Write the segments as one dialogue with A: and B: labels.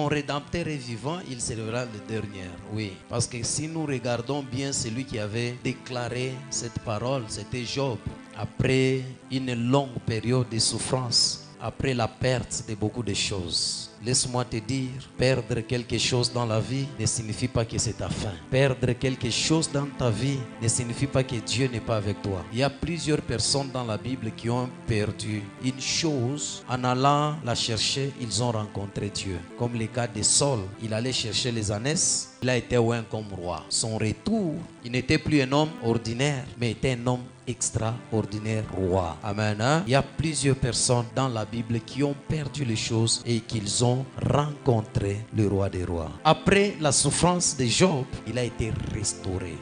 A: ton Rédempteur est vivant, il sera le dernier. Oui, parce que si nous regardons bien celui qui avait déclaré cette parole, c'était Job. Après une longue période de souffrance, après la perte de beaucoup de choses. Laisse-moi te dire, perdre quelque chose dans la vie ne signifie pas que c'est ta fin. Perdre quelque chose dans ta vie ne signifie pas que Dieu n'est pas avec toi. Il y a plusieurs personnes dans la Bible qui ont perdu une chose. En allant la chercher, ils ont rencontré Dieu. Comme le cas de Saul, il allait chercher les ânesses. Il a été oint comme roi. Son retour, il n'était plus un homme ordinaire, mais était un homme extraordinaire roi. Amen. Hein? Il y a plusieurs personnes dans la Bible qui ont perdu les choses et qu'ils ont rencontré le roi des rois. Après la souffrance de Job, il a été restauré.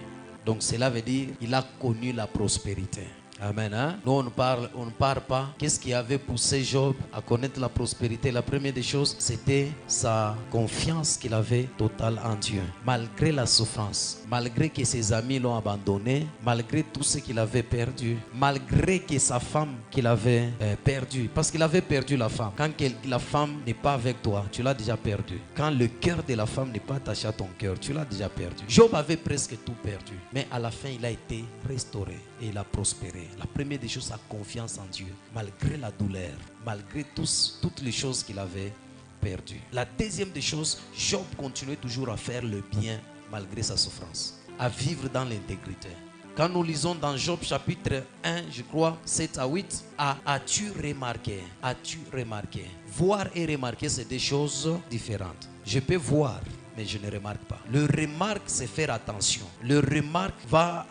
A: Donc cela veut dire qu'il a connu la prospérité. Amen. Hein? Nous, on ne parle pas. Qu'est-ce qui avait poussé Job à connaître la prospérité? La première des choses, c'était sa confiance qu'il avait totale en Dieu. Malgré la souffrance, malgré que ses amis l'ont abandonné, malgré tout ce qu'il avait perdu, malgré que sa femme qu'il avait perdue, parce qu'il avait perdu la femme. Quand la femme n'est pas avec toi, tu l'as déjà perdu. Quand le cœur de la femme n'est pas attaché à ton cœur, tu l'as déjà perdu. Job avait presque tout perdu, mais à la fin, il a été restauré et il a prospéré. La première des choses, sa confiance en Dieu, malgré la douleur, malgré toutes les choses qu'il avait perdues. La deuxième des choses, Job continuait toujours à faire le bien malgré sa souffrance, à vivre dans l'intégrité. Quand nous lisons dans Job chapitre 1, je crois, 7 à 8, as-tu remarqué? As-tu remarqué? Voir et remarquer, c'est des choses différentes. Je peux voir, mais je ne remarque pas. Le remarque, c'est faire attention. Le remarque va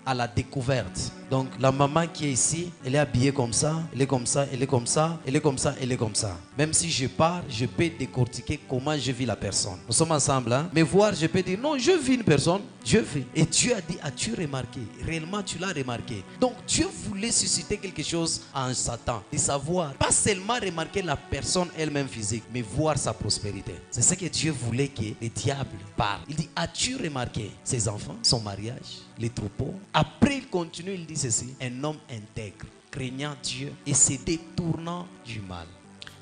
A: à la découverte. Donc la maman qui est ici, elle est habillée comme ça, elle est comme ça, elle est comme ça, elle est comme ça, elle est comme ça. Même si je pars, je peux décortiquer comment je vis la personne. Nous sommes ensemble, hein? Mais voir, je peux dire, non, je vis une personne, je vis. Et Dieu a dit, as-tu remarqué? Réellement, tu l'as remarqué. Donc Dieu voulait susciter quelque chose en Satan. De savoir, pas seulement remarquer la personne elle-même physique, mais voir sa prospérité. C'est ce que Dieu voulait que le diable parle. Il dit, as-tu remarqué ses enfants, son mariage, les troupeaux? Après, il continue, il dit ceci, un homme intègre, craignant Dieu et se détournant du mal.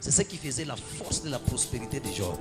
A: C'est ce qui faisait la force de la prospérité de Job.